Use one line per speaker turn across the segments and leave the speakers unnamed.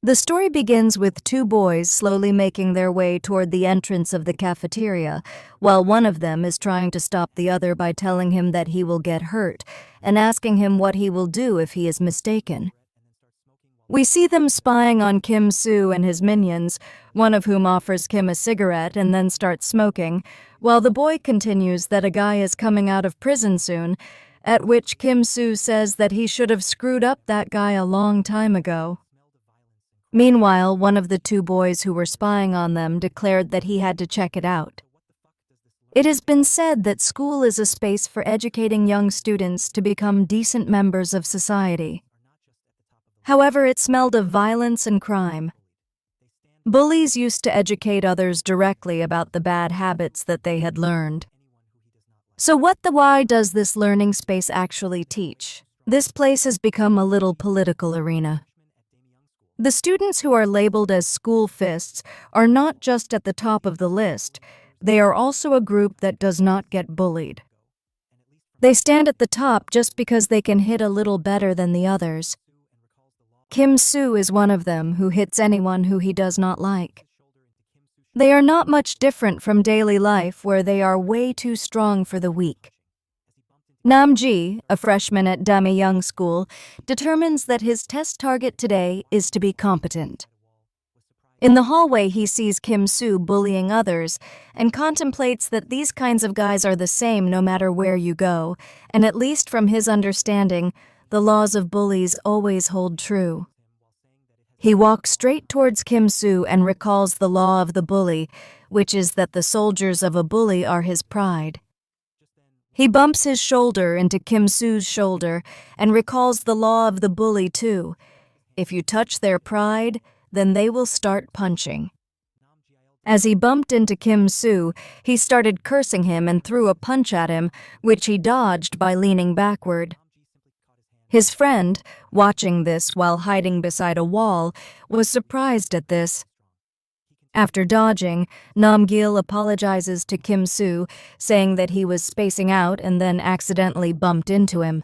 The story begins with two boys slowly making their way toward the entrance of the cafeteria, while one of them is trying to stop the other by telling him that he will get hurt and asking him what he will do if he is mistaken. We see them spying on Kim Soo and his minions, one of whom offers Kim a cigarette and then starts smoking, while the boy continues that a guy is coming out of prison soon, at which Kim Soo says that he should have screwed up that guy a long time ago. Meanwhile, one of the two boys who were spying on them declared that he had to check it out. It has been said that school is a space for educating young students to become decent members of society. However, it smelled of violence and crime. Bullies used to educate others directly about the bad habits that they had learned. So why does this learning space actually teach? This place has become a little political arena. The students who are labeled as school fists are not just at the top of the list, they are also a group that does not get bullied. They stand at the top just because they can hit a little better than the others. Kim Soo is one of them who hits anyone who he does not like. They are not much different from daily life where they are way too strong for the weak. Namji, a freshman at Dummy Young School, determines that his test target today is to be competent. In the hallway, he sees Kim Soo bullying others and contemplates that these kinds of guys are the same no matter where you go, and at least from his understanding, the laws of bullies always hold true. He walks straight towards Kim Soo and recalls the law of the bully, which is that the soldiers of a bully are his pride. He bumps his shoulder into Kim Soo's shoulder and recalls the law of the bully too. If you touch their pride, then they will start punching. As he bumped into Kim Soo, he started cursing him and threw a punch at him, which he dodged by leaning backward. His friend, watching this while hiding beside a wall, was surprised at this. After dodging, Namgil apologizes to Kim Soo, saying that he was spacing out and then accidentally bumped into him.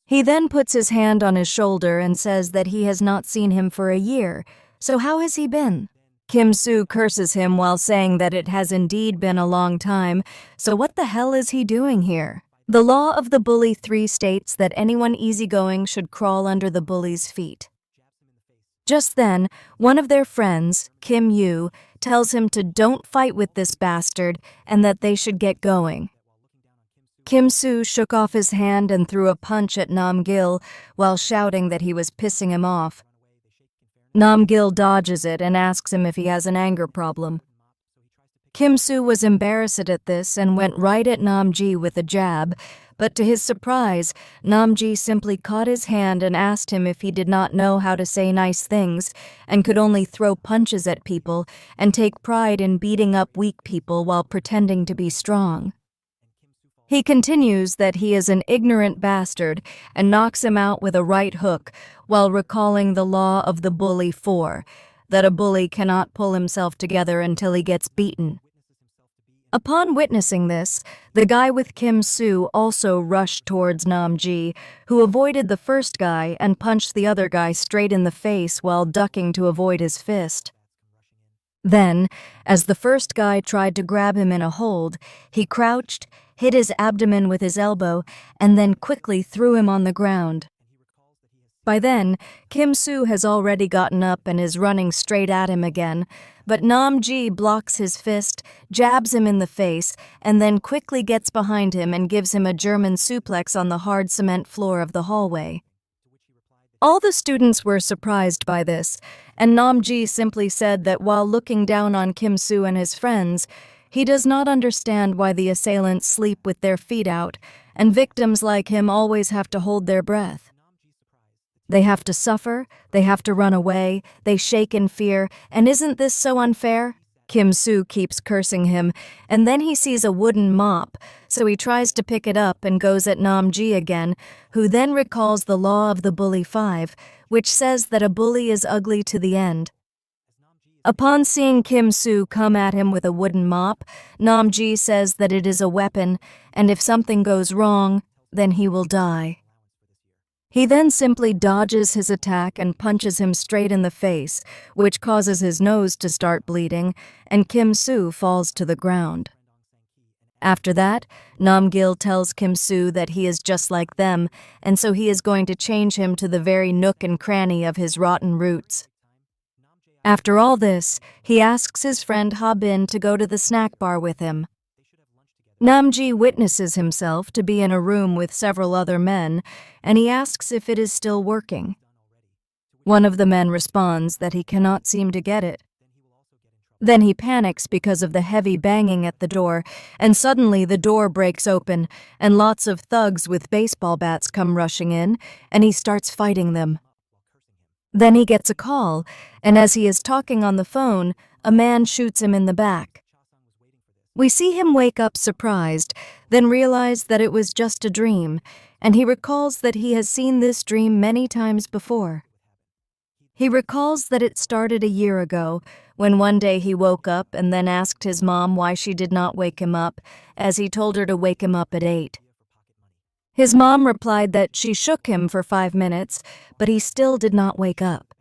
He then puts his hand on his shoulder and says that he has not seen him for a year, so how has he been? Kim Soo curses him while saying that it has indeed been a long time, so what the hell is he doing here? The law of the bully 3 states that anyone easygoing should crawl under the bully's feet. Just then, one of their friends, Kim Yoo, tells him to don't fight with this bastard and that they should get going. Kim Soo shook off his hand and threw a punch at Namgil while shouting that he was pissing him off. Namgil dodges it and asks him if he has an anger problem. Kim Soo was embarrassed at this and went right at Namji with a jab, but to his surprise, Namji simply caught his hand and asked him if he did not know how to say nice things and could only throw punches at people and take pride in beating up weak people while pretending to be strong. He continues that he is an ignorant bastard and knocks him out with a right hook while recalling the law of the bully 4, that a bully cannot pull himself together until he gets beaten. Upon witnessing this, the guy with Kim Soo also rushed towards Namji, who avoided the first guy and punched the other guy straight in the face while ducking to avoid his fist. Then, as the first guy tried to grab him in a hold, he crouched, hit his abdomen with his elbow, and then quickly threw him on the ground. By then, Kim Soo has already gotten up and is running straight at him again, but Namji blocks his fist, jabs him in the face, and then quickly gets behind him and gives him a German suplex on the hard cement floor of the hallway. All the students were surprised by this, and Namji simply said that while looking down on Kim Soo and his friends, he does not understand why the assailants sleep with their feet out, and victims like him always have to hold their breath. They have to suffer, they have to run away, they shake in fear, and isn't this so unfair? Kim Soo keeps cursing him, and then he sees a wooden mop, so he tries to pick it up and goes at Namji again, who then recalls the law of the bully 5, which says that a bully is ugly to the end. Upon seeing Kim Soo come at him with a wooden mop, Namji says that it is a weapon, and if something goes wrong, then he will die. He then simply dodges his attack and punches him straight in the face, which causes his nose to start bleeding, and Kim Soo falls to the ground. After that, Namgil tells Kim Soo that he is just like them, and so he is going to change him to the very nook and cranny of his rotten roots. After all this, he asks his friend Ha Bin to go to the snack bar with him. Namji witnesses himself to be in a room with several other men, and he asks if it is still working. One of the men responds that he cannot seem to get it. Then he panics because of the heavy banging at the door, and suddenly the door breaks open, and lots of thugs with baseball bats come rushing in, and he starts fighting them. Then he gets a call, and as he is talking on the phone, a man shoots him in the back. We see him wake up surprised, then realize that it was just a dream, and he recalls that he has seen this dream many times before. He recalls that it started a year ago, when one day he woke up and then asked his mom why she did not wake him up, as he told her to wake him up at 8. His mom replied that she shook him for 5 minutes, but he still did not wake up.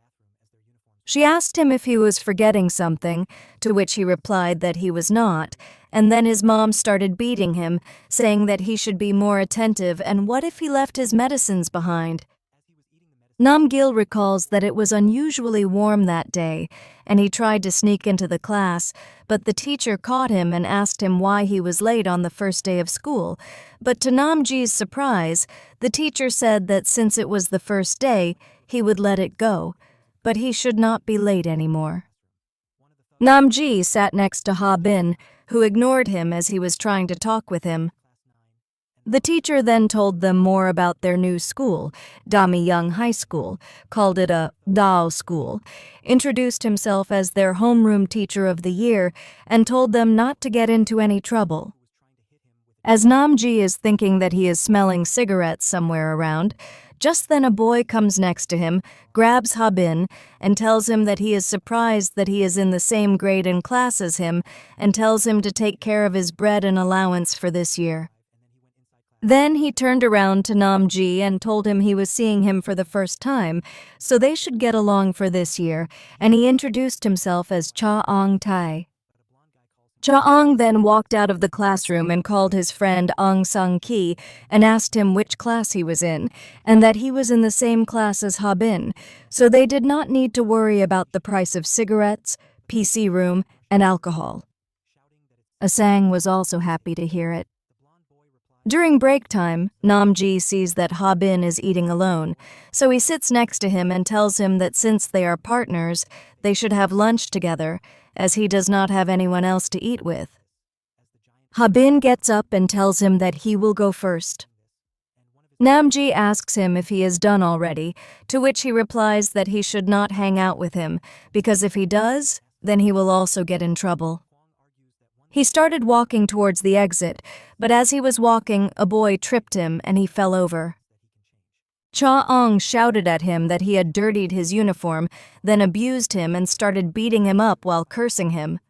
She asked him if he was forgetting something, to which he replied that he was not, and then his mom started beating him, saying that he should be more attentive and what if he left his medicines behind. Namgil recalls that it was unusually warm that day, and he tried to sneak into the class, but the teacher caught him and asked him why he was late on the first day of school. But to Namji's surprise, the teacher said that since it was the first day, he would let it go, but he should not be late anymore. Namji sat next to Ha Bin, who ignored him as he was trying to talk with him. The teacher then told them more about their new school, Dami Young High School, called it a Dao school, introduced himself as their homeroom teacher of the year, and told them not to get into any trouble. As Namji is thinking that he is smelling cigarettes somewhere around, just then a boy comes next to him, grabs Ha Bin, and tells him that he is surprised that he is in the same grade and class as him, and tells him to take care of his bread and allowance for this year. Then he turned around to Namji and told him he was seeing him for the first time, so they should get along for this year, and he introduced himself as Cha-Ong Tai. Cha-Ong then walked out of the classroom and called his friend Ong Sung-ki and asked him which class he was in, and that he was in the same class as Ha Bin, so they did not need to worry about the price of cigarettes, PC room, and alcohol. Asang was also happy to hear it. During break time, Namji sees that Ha Bin is eating alone, so he sits next to him and tells him that since they are partners, they should have lunch together, as he does not have anyone else to eat with. Ha Bin gets up and tells him that he will go first. Namji asks him if he is done already, to which he replies that he should not hang out with him, because if he does, then he will also get in trouble. He started walking towards the exit, but as he was walking, a boy tripped him and he fell over. Cha-Ong shouted at him that he had dirtied his uniform, then abused him and started beating him up while cursing him.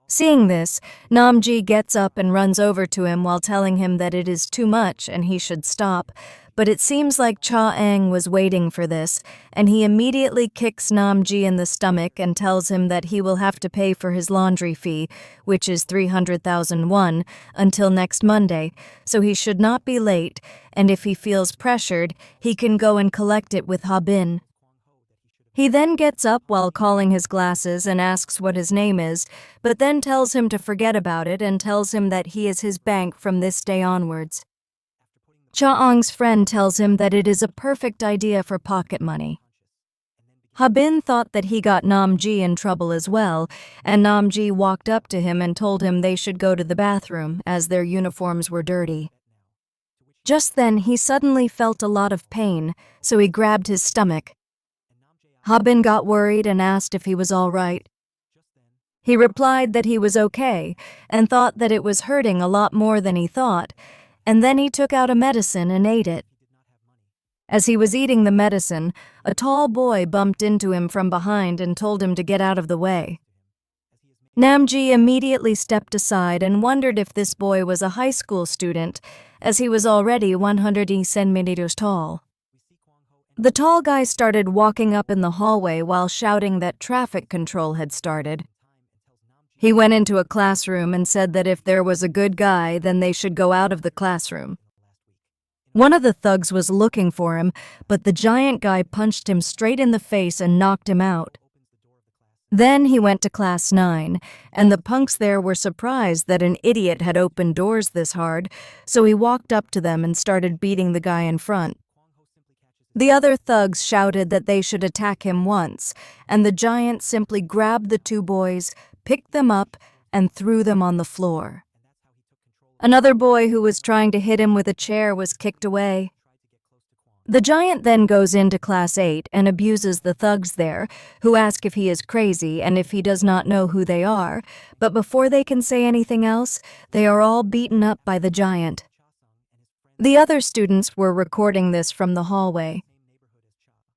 Seeing this, Namji gets up and runs over to him while telling him that it is too much and he should stop, but it seems like Cha-Ong was waiting for this, and he immediately kicks Namji in the stomach and tells him that he will have to pay for his laundry fee, which is 300,000 won, until next Monday, so he should not be late, and if he feels pressured, he can go and collect it with Ha Bin. He then gets up while calling his glasses and asks what his name is, but then tells him to forget about it and tells him that he is his bank from this day onwards. Cha-Ong's friend tells him that it is a perfect idea for pocket money. Ha Bin thought that he got Namji in trouble as well, and Namji walked up to him and told him they should go to the bathroom as their uniforms were dirty. Just then he suddenly felt a lot of pain, so he grabbed his stomach. Ha Bin got worried and asked if he was all right. He replied that he was okay and thought that it was hurting a lot more than he thought, and then he took out a medicine and ate it. As he was eating the medicine, a tall boy bumped into him from behind and told him to get out of the way. Namji immediately stepped aside and wondered if this boy was a high school student, as he was already 100 centimeters tall. The tall guy started walking up in the hallway while shouting that traffic control had started. He went into a classroom and said that if there was a good guy, then they should go out of the classroom. One of the thugs was looking for him, but the giant guy punched him straight in the face and knocked him out. Then he went to class 9, and the punks there were surprised that an idiot had opened doors this hard, so he walked up to them and started beating the guy in front. The other thugs shouted that they should attack him once, and the giant simply grabbed the two boys, picked them up, and threw them on the floor. Another boy who was trying to hit him with a chair was kicked away. The giant then goes into class 8 and abuses the thugs there, who ask if he is crazy and if he does not know who they are, but before they can say anything else, they are all beaten up by the giant. The other students were recording this from the hallway.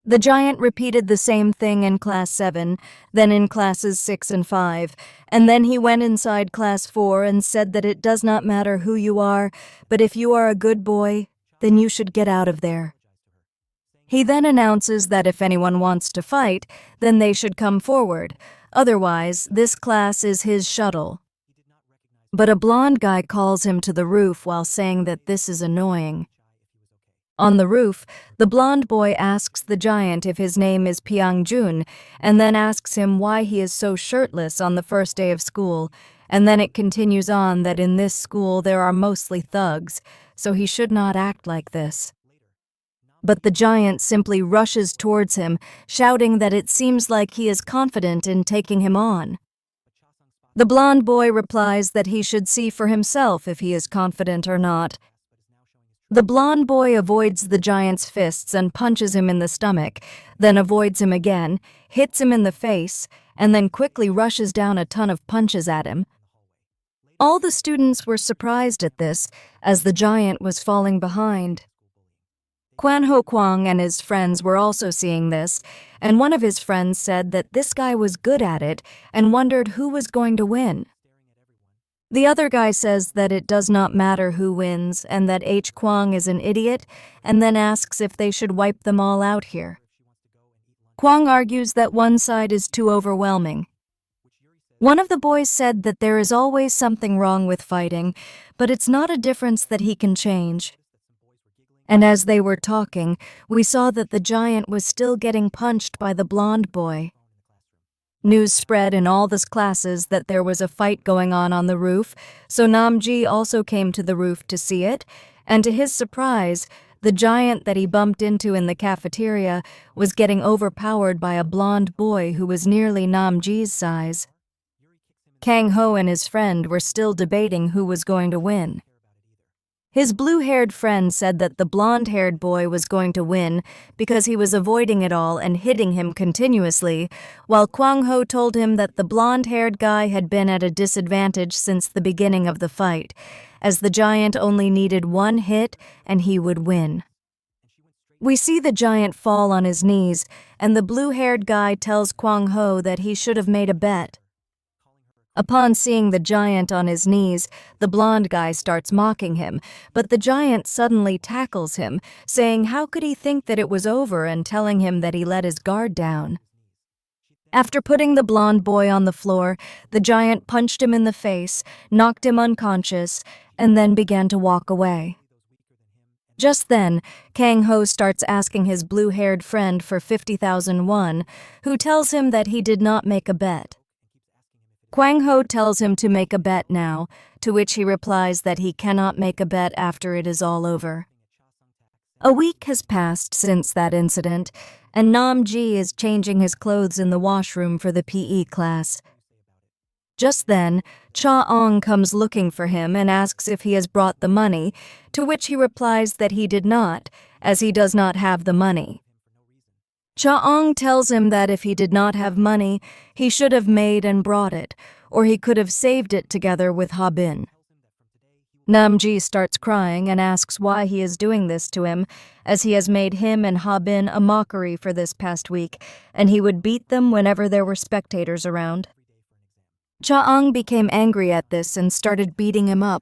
The giant repeated the same thing in class 7, then in classes 6 and 5, and then he went inside class 4 and said that it does not matter who you are, but if you are a good boy, then you should get out of there. He then announces that if anyone wants to fight, then they should come forward, otherwise this class is his shuttle. But a blonde guy calls him to the roof while saying that this is annoying. On the roof, the blonde boy asks the giant if his name is Pyongjun, and then asks him why he is so shirtless on the first day of school, and then it continues on that in this school there are mostly thugs, so he should not act like this. But the giant simply rushes towards him, shouting that it seems like he is confident in taking him on. The blonde boy replies that he should see for himself if he is confident or not. The blonde boy avoids the giant's fists and punches him in the stomach, then avoids him again, hits him in the face, and then quickly rushes down a ton of punches at him. All the students were surprised at this, as the giant was falling behind. Kwan Ho Kwang and his friends were also seeing this, and one of his friends said that this guy was good at it and wondered who was going to win. The other guy says that it does not matter who wins and that H. Kwang is an idiot, and then asks if they should wipe them all out here. Kwang argues that one side is too overwhelming. One of the boys said that there is always something wrong with fighting, but it's not a difference that he can change. And as they were talking, we saw that the giant was still getting punched by the blonde boy. News spread in all the classes that there was a fight going on the roof, so Namji also came to the roof to see it, and to his surprise, the giant that he bumped into in the cafeteria was getting overpowered by a blonde boy who was nearly Namji's size. Kang Ho and his friend were still debating who was going to win. His blue-haired friend said that the blonde-haired boy was going to win because he was avoiding it all and hitting him continuously, while Kwang Ho told him that the blonde-haired guy had been at a disadvantage since the beginning of the fight, as the giant only needed one hit and he would win. We see the giant fall on his knees, and the blue-haired guy tells Kwang Ho that he should have made a bet. Upon seeing the giant on his knees, the blonde guy starts mocking him, but the giant suddenly tackles him, saying how could he think that it was over and telling him that he let his guard down. After putting the blonde boy on the floor, the giant punched him in the face, knocked him unconscious, and then began to walk away. Just then, Kang Ho starts asking his blue-haired friend for 50,000 won, who tells him that he did not make a bet. Kwang Ho tells him to make a bet now, to which he replies that he cannot make a bet after it is all over. A week has passed since that incident, and Nam Ji is changing his clothes in the washroom for the PE class. Just then, Cha Ong comes looking for him and asks if he has brought the money, to which he replies that he did not, as he does not have the money. Cha Ong tells him that if he did not have money, he should have made and brought it, or he could have saved it together with Ha Bin. Namji starts crying and asks why he is doing this to him, as he has made him and Ha Bin a mockery for this past week, and he would beat them whenever there were spectators around. Cha Ong became angry at this and started beating him up.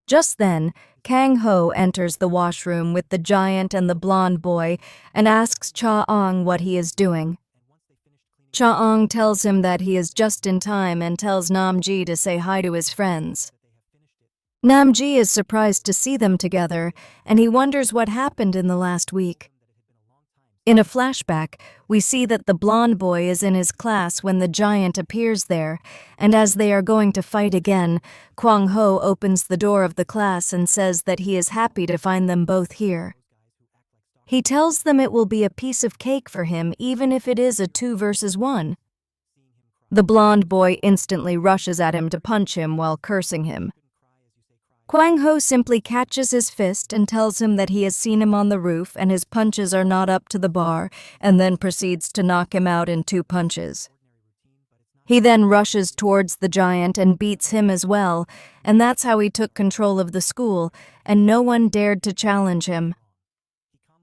Just then, Kang Ho enters the washroom with the giant and the blonde boy and asks Cha-ong what he is doing. Cha-ong tells him that he is just in time and tells Nam-ji to say hi to his friends. Nam-ji is surprised to see them together, and he wonders what happened in the last week. In a flashback, we see that the blonde boy is in his class when the giant appears there, and as they are going to fight again, Kwang Ho opens the door of the class and says that he is happy to find them both here. He tells them it will be a piece of cake for him even if it is a 2 versus 1. The blonde boy instantly rushes at him to punch him while cursing him. Kwang Ho simply catches his fist and tells him that he has seen him on the roof and his punches are not up to the bar, and then proceeds to knock him out in 2 punches. He then rushes towards the giant and beats him as well, and that's how he took control of the school, and no one dared to challenge him.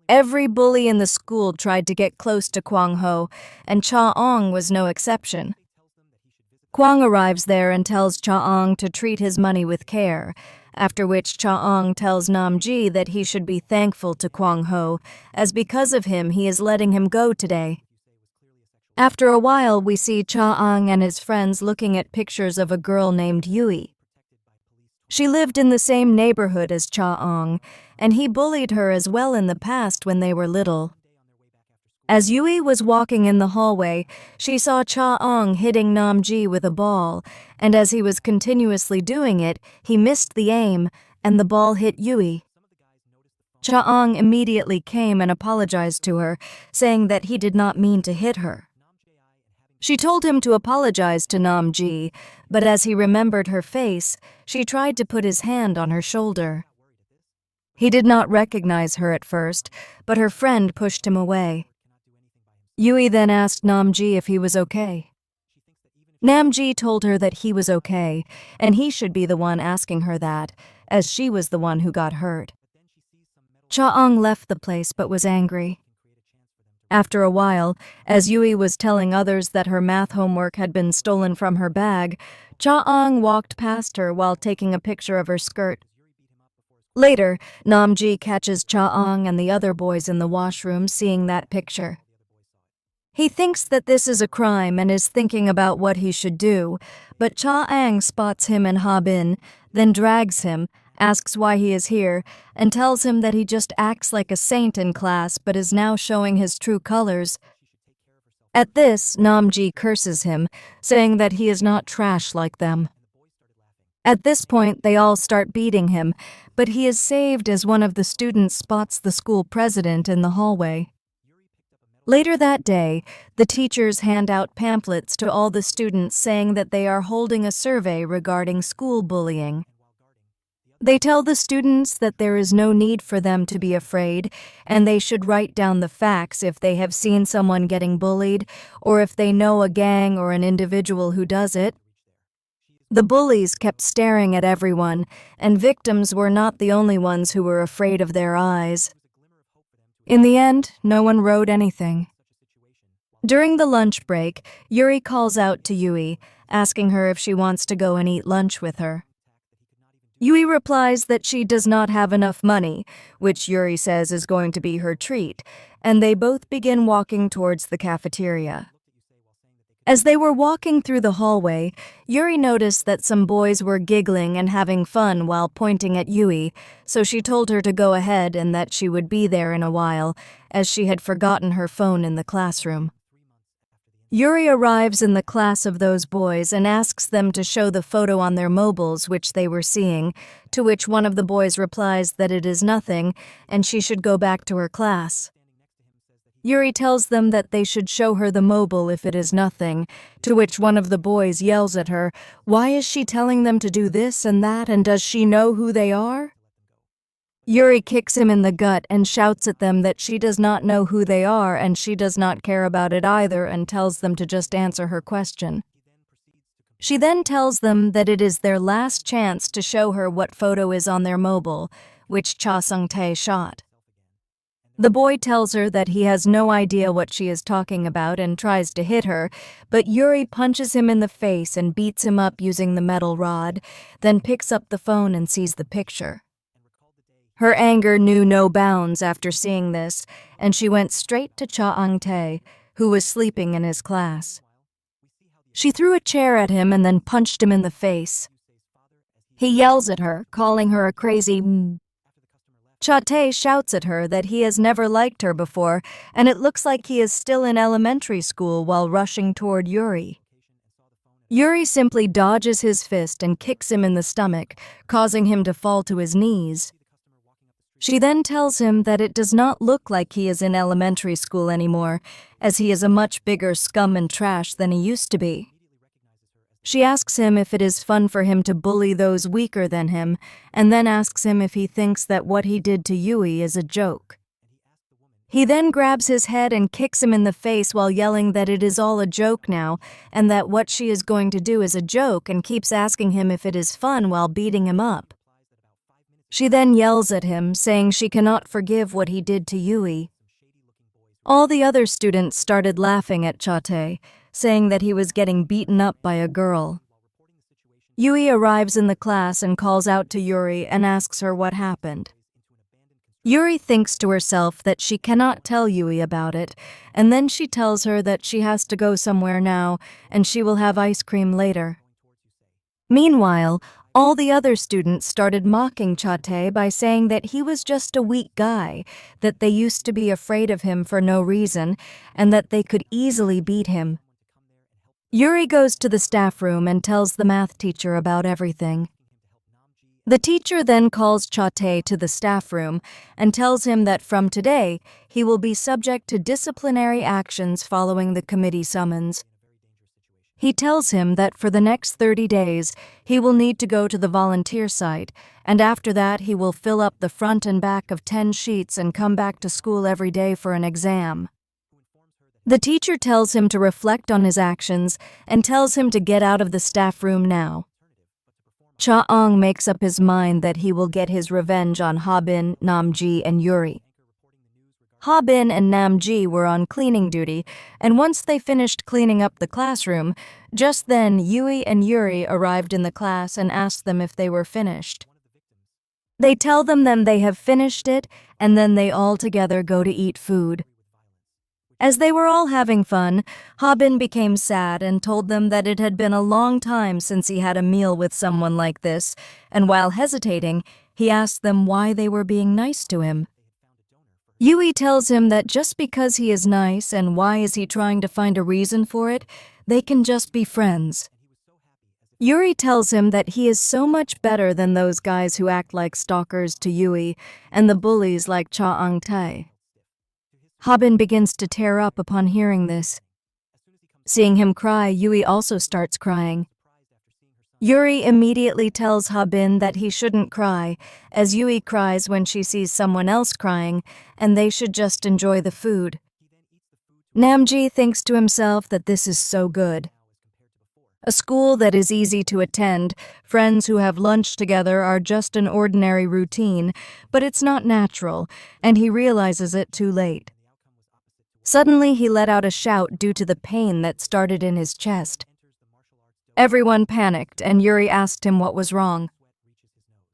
Every bully in the school tried to get close to Kwang Ho, and Cha-ong was no exception. Kwang arrives there and tells Cha-ong to treat his money with care, after which Cha-ong tells Nam-ji that he should be thankful to Kwang Ho, as because of him he is letting him go today. After a while, we see Cha-ong and his friends looking at pictures of a girl named Yui. She lived in the same neighborhood as Cha-ong, and he bullied her as well in the past when they were little. As Yui was walking in the hallway, she saw Cha-ong hitting Nam-ji with a ball, and as he was continuously doing it, he missed the aim, and the ball hit Yui. Cha-ong immediately came and apologized to her, saying that he did not mean to hit her. She told him to apologize to Nam-ji, but as he remembered her face, she tried to put his hand on her shoulder. He did not recognize her at first, but her friend pushed him away. Yui then asked Nam-ji if he was okay. Nam-ji told her that he was okay, and he should be the one asking her that, as she was the one who got hurt. Cha-ong left the place but was angry. After a while, as Yui was telling others that her math homework had been stolen from her bag, Cha-ong walked past her while taking a picture of her skirt. Later, Nam-ji catches Cha-ong and the other boys in the washroom seeing that picture. He thinks that this is a crime and is thinking about what he should do, but Cha-ong spots him and Ha-bin, then drags him, asks why he is here, and tells him that he just acts like a saint in class but is now showing his true colors. At this, Nam-ji curses him, saying that he is not trash like them. At this point, they all start beating him, but he is saved as one of the students spots the school president in the hallway. Later that day, the teachers hand out pamphlets to all the students saying that they are holding a survey regarding school bullying. They tell the students that there is no need for them to be afraid, and they should write down the facts if they have seen someone getting bullied, or if they know a gang or an individual who does it. The bullies kept staring at everyone, and victims were not the only ones who were afraid of their eyes. In the end, no one wrote anything. During the lunch break, Yuri calls out to Yui, asking her if she wants to go and eat lunch with her. Yui replies that she does not have enough money, which Yuri says is going to be her treat, and they both begin walking towards the cafeteria. As they were walking through the hallway, Yuri noticed that some boys were giggling and having fun while pointing at Yui, so she told her to go ahead and that she would be there in a while, as she had forgotten her phone in the classroom. Yuri arrives in the class of those boys and asks them to show the photo on their mobiles which they were seeing, to which one of the boys replies that it is nothing and she should go back to her class. Yuri tells them that they should show her the mobile if it is nothing, to which one of the boys yells at her, "Why is she telling them to do this and that, and does she know who they are?" Yuri kicks him in the gut and shouts at them that she does not know who they are and she does not care about it either, and tells them to just answer her question. She then tells them that it is their last chance to show her what photo is on their mobile, which Cha Sung-tae shot. The boy tells her that he has no idea what she is talking about and tries to hit her, but Yuri punches him in the face and beats him up using the metal rod, then picks up the phone and sees the picture. Her anger knew no bounds after seeing this, and she went straight to Cha Ang-tae, who was sleeping in his class. She threw a chair at him and then punched him in the face. He yells at her, calling her a crazy Cha-tae shouts at her that he has never liked her before, and it looks like he is still in elementary school while rushing toward Yuri. Yuri simply dodges his fist and kicks him in the stomach, causing him to fall to his knees. She then tells him that it does not look like he is in elementary school anymore, as he is a much bigger scum and trash than he used to be. She asks him if it is fun for him to bully those weaker than him, and then asks him if he thinks that what he did to Yui is a joke. He then grabs his head and kicks him in the face while yelling that it is all a joke now, and that what she is going to do is a joke, and keeps asking him if it is fun while beating him up. She then yells at him, saying she cannot forgive what he did to Yui. All the other students started laughing at Cha-tae, saying that he was getting beaten up by a girl. Yui arrives in the class and calls out to Yuri and asks her what happened. Yuri thinks to herself that she cannot tell Yui about it, and then she tells her that she has to go somewhere now and she will have ice cream later. Meanwhile, all the other students started mocking Cha-tae by saying that he was just a weak guy, that they used to be afraid of him for no reason, and that they could easily beat him. Yuri goes to the staff room and tells the math teacher about everything. The teacher then calls Cha-tae to the staff room and tells him that from today, he will be subject to disciplinary actions following the committee summons. He tells him that for the next 30 days, he will need to go to the volunteer site, and after that he will fill up the front and back of 10 sheets and come back to school every day for an exam. The teacher tells him to reflect on his actions and tells him to get out of the staff room now. Cha-ong makes up his mind that he will get his revenge on Ha-bin, Nam-ji, and Yuri. Ha-bin and Nam-ji were on cleaning duty, and once they finished cleaning up the classroom, just then Yui and Yuri arrived in the class and asked them if they were finished. They tell them they have finished it, and then they all together go to eat food. As they were all having fun, Ha-bin became sad and told them that it had been a long time since he had a meal with someone like this, and while hesitating, he asked them why they were being nice to him. Yui tells him that just because he is nice and why is he trying to find a reason for it, they can just be friends. Yuri tells him that he is so much better than those guys who act like stalkers to Yui and the bullies like Cha Ang-tae. Ha-bin begins to tear up upon hearing this. Seeing him cry, Yui also starts crying. Yuri immediately tells Ha-bin that he shouldn't cry, as Yui cries when she sees someone else crying, and they should just enjoy the food. Nam-ji thinks to himself that this is so good. A school that is easy to attend, friends who have lunch together are just an ordinary routine, but it's not natural, and he realizes it too late. Suddenly, he let out a shout due to the pain that started in his chest. Everyone panicked, and Yuri asked him what was wrong.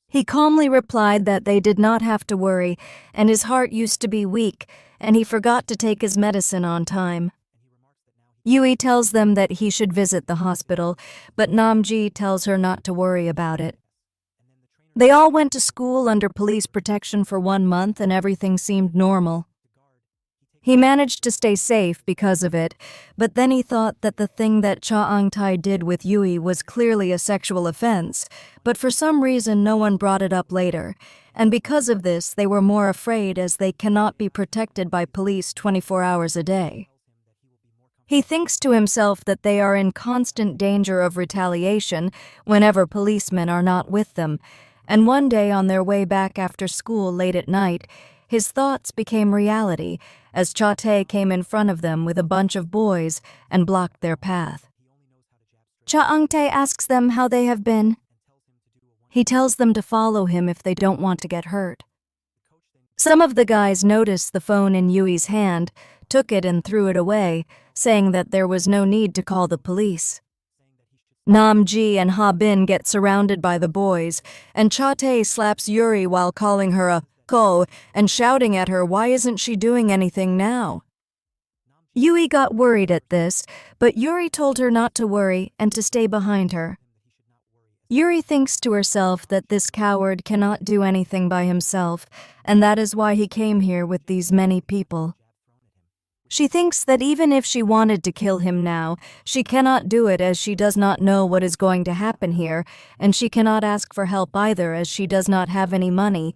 He calmly replied that they did not have to worry, and his heart used to be weak, and he forgot to take his medicine on time. Yui tells them that he should visit the hospital, but Nam-ji tells her not to worry about it. They all went to school under police protection for 1 month, and everything seemed normal. He managed to stay safe because of it, but then he thought that the thing that Cha Ang-tae did with Yui was clearly a sexual offense, but for some reason no one brought it up later, and because of this they were more afraid as they cannot be protected by police 24 hours a day. He thinks to himself that they are in constant danger of retaliation whenever policemen are not with them, and one day on their way back after school late at night, his thoughts became reality as Cha-tae came in front of them with a bunch of boys and blocked their path. Cha Ang-tae asks them how they have been. He tells them to follow him if they don't want to get hurt. Some of the guys noticed the phone in Yui's hand, took it and threw it away, saying that there was no need to call the police. Namji and Ha-bin get surrounded by the boys, and Cha-tae slaps Yuri while calling her a ko and shouting at her why isn't she doing anything now. Yui got worried at this, but Yuri told her not to worry and to stay behind her. Yuri thinks to herself that this coward cannot do anything by himself, and that is why he came here with these many people. She thinks that even if she wanted to kill him now, she cannot do it as she does not know what is going to happen here, and she cannot ask for help either as she does not have any money.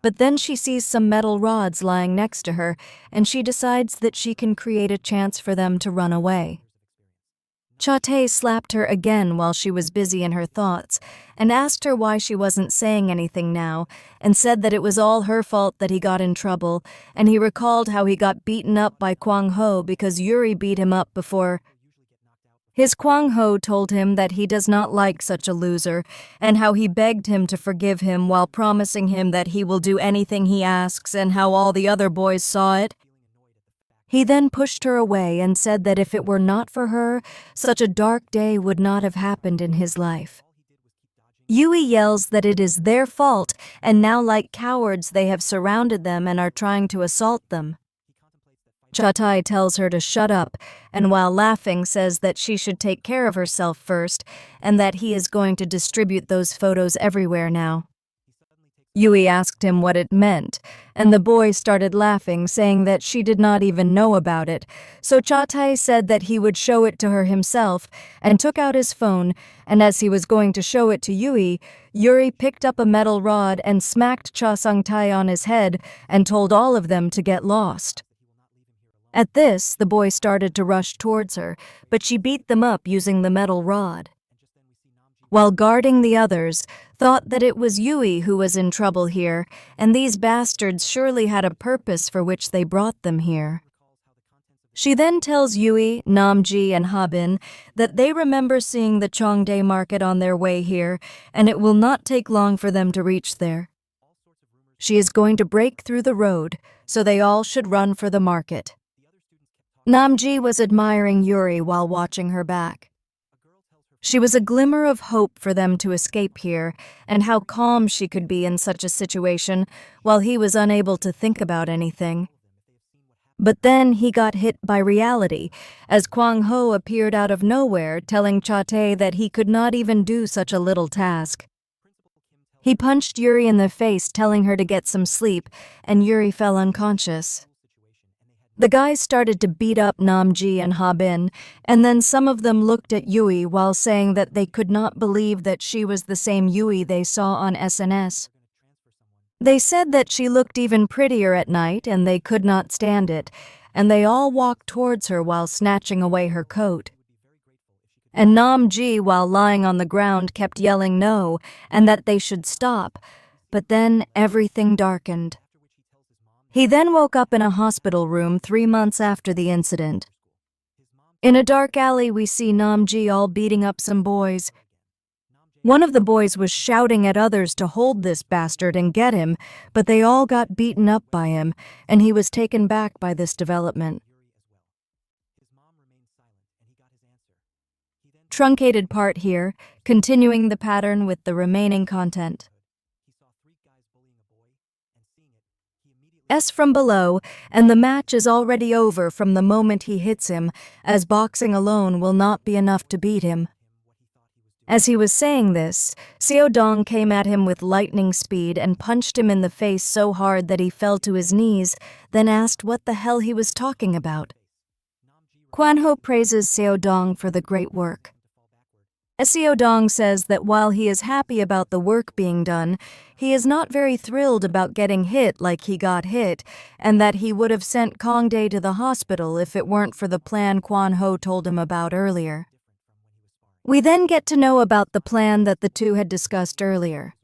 But then she sees some metal rods lying next to her, and she decides that she can create a chance for them to run away. Cha-tae slapped her again while she was busy in her thoughts, and asked her why she wasn't saying anything now, and said that it was all her fault that he got in trouble, and he recalled how he got beaten up by Kwang Ho because Yuri beat him up before. His Kwang Ho told him that he does not like such a loser, and how he begged him to forgive him while promising him that he will do anything he asks, and how all the other boys saw it. He then pushed her away and said that if it were not for her, such a dark day would not have happened in his life. Yui yells that it is their fault, and now like cowards they have surrounded them and are trying to assault them. Cha-tae tells her to shut up, and while laughing says that she should take care of herself first, and that he is going to distribute those photos everywhere now. Yui asked him what it meant, and the boy started laughing, saying that she did not even know about it, so Cha-tae said that he would show it to her himself, and took out his phone, and as he was going to show it to Yui, Yuri picked up a metal rod and smacked Cha Sung-tae on his head and told all of them to get lost. At this, the boy started to rush towards her, but she beat them up using the metal rod. While guarding the others, thought that it was Yui who was in trouble here, and these bastards surely had a purpose for which they brought them here. She then tells Yui, Namji, and Ha-bin that they remember seeing the Cheongdae market on their way here, and it will not take long for them to reach there. She is going to break through the road, so they all should run for the market. Namji was admiring Yuri while watching her back. She was a glimmer of hope for them to escape here, and how calm she could be in such a situation while he was unable to think about anything. But then he got hit by reality, as Kwang Ho appeared out of nowhere, telling Cha-tae that he could not even do such a little task. He punched Yuri in the face, telling her to get some sleep, and Yuri fell unconscious. The guys started to beat up Namji and Ha-bin, and then some of them looked at Yui while saying that they could not believe that she was the same Yui they saw on SNS. They said that she looked even prettier at night and they could not stand it, and they all walked towards her while snatching away her coat. And Namji, while lying on the ground, kept yelling no, and that they should stop, but then everything darkened. He then woke up in a hospital room 3 months after the incident. In a dark alley, we see Namji all beating up some boys. One of the boys was shouting at others to hold this bastard and get him, but they all got beaten up by him, and he was taken back by this development. Truncated part here, continuing the pattern with the remaining content. S from below, and the match is already over from the moment he hits him, as boxing alone will not be enough to beat him. As he was saying this, Seo Dong came at him with lightning speed and punched him in the face so hard that he fell to his knees, then asked what the hell he was talking about. Kwan Ho praises Seo Dong for the great work. Seo Dong says that while he is happy about the work being done, he is not very thrilled about getting hit like he got hit, and that he would have sent Cheongdae to the hospital if it weren't for the plan Kwan Ho told him about earlier. We then get to know about the plan that the two had discussed earlier.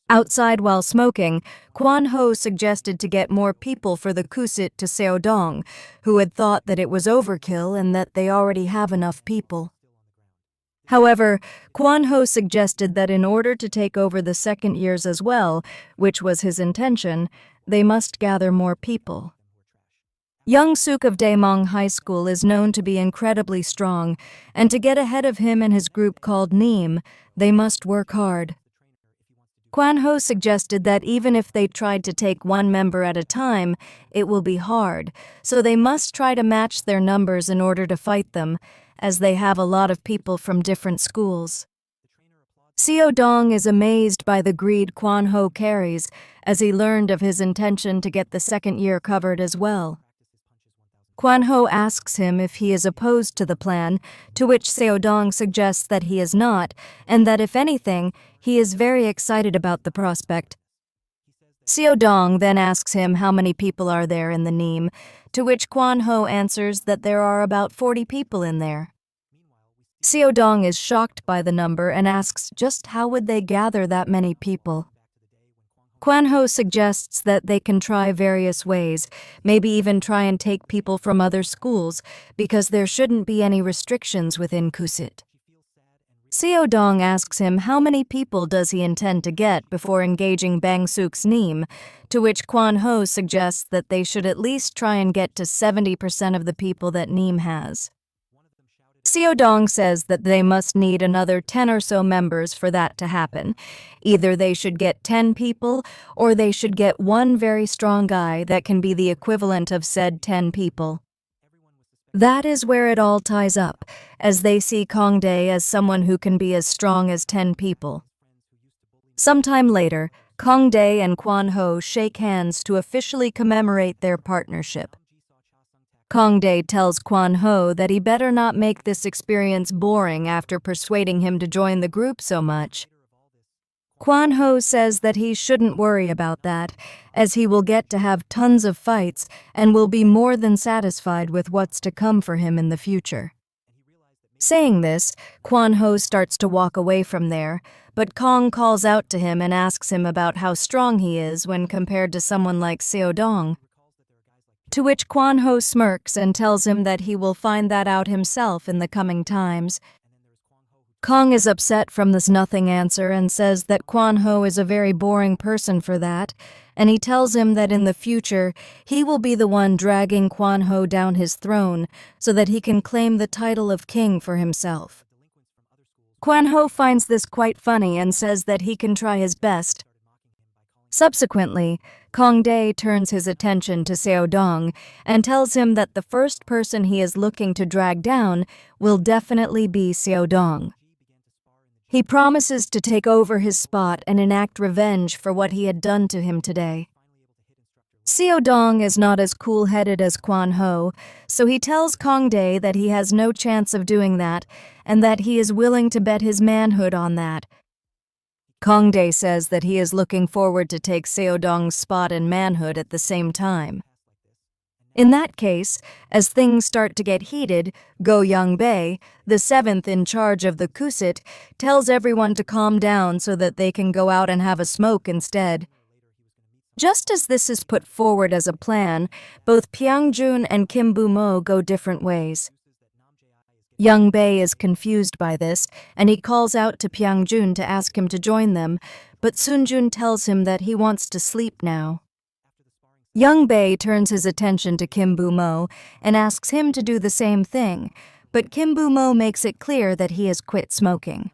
Outside while smoking, Kwan Ho suggested to get more people for the kusit to Seo Dong, who had thought that it was overkill and that they already have enough people. However, Kwan Ho suggested that in order to take over the second years as well, which was his intention, they must gather more people. Young Suk of Daemong High School is known to be incredibly strong, and to get ahead of him and his group called Neem, they must work hard. Kwan Ho suggested that even if they tried to take one member at a time, it will be hard, so they must try to match their numbers in order to fight them, as they have a lot of people from different schools. Seo Dong is amazed by the greed Kwan Ho carries, as he learned of his intention to get the second year covered as well. Kwan Ho asks him if he is opposed to the plan, to which Seo Dong suggests that he is not, and that if anything, he is very excited about the prospect. Seo Dong then asks him how many people are there in the Neem, to which Kwan Ho answers that there are about 40 people in there. Seo Dong is shocked by the number and asks just how would they gather that many people. Kwan Ho suggests that they can try various ways, maybe even try and take people from other schools, because there shouldn't be any restrictions within Kusit. Seo Dong asks him how many people does he intend to get before engaging Bang Suk's Neem, to which Kwan Ho suggests that they should at least try and get to 70% of the people that Neem has. Seo Dong says that they must need another 10 or so members for that to happen. Either they should get 10 people, or they should get one very strong guy that can be the equivalent of said 10 people. That is where it all ties up, as they see Kong Dae as someone who can be as strong as 10 people. Sometime later, Kong Dae and Kwan Ho shake hands to officially commemorate their partnership. Kong Dae tells Kwan Ho that he better not make this experience boring after persuading him to join the group so much. Kwan Ho says that he shouldn't worry about that, as he will get to have tons of fights and will be more than satisfied with what's to come for him in the future. Saying this, Kwan Ho starts to walk away from there, but Kong calls out to him and asks him about how strong he is when compared to someone like Seo Dong. To which Kwan Ho smirks and tells him that he will find that out himself in the coming times. Kong is upset from this nothing answer and says that Kwan Ho is a very boring person for that, and he tells him that in the future he will be the one dragging Kwan Ho down his throne so that he can claim the title of king for himself. Kwan Ho finds this quite funny and says that he can try his best. Subsequently, Kong Dae turns his attention to Seo Dong and tells him that the first person he is looking to drag down will definitely be Seo Dong. He promises to take over his spot and enact revenge for what he had done to him today. Seo Dong is not as cool-headed as Kwan Ho, so he tells Kong Dae that he has no chance of doing that and that he is willing to bet his manhood on that. Kong Dae says that he is looking forward to take Seo Dong's spot in manhood at the same time. In that case, as things start to get heated, Go Young-bae, the seventh in charge of the Kusit, tells everyone to calm down so that they can go out and have a smoke instead. Just as this is put forward as a plan, both Pyongjun and Kim Bu-mo go different ways. Young-bae is confused by this, and he calls out to Pyongjun to ask him to join them, but Sunjun tells him that he wants to sleep now. Young-bae turns his attention to Kim Bu-mo and asks him to do the same thing, but Kim Bu-mo makes it clear that he has quit smoking.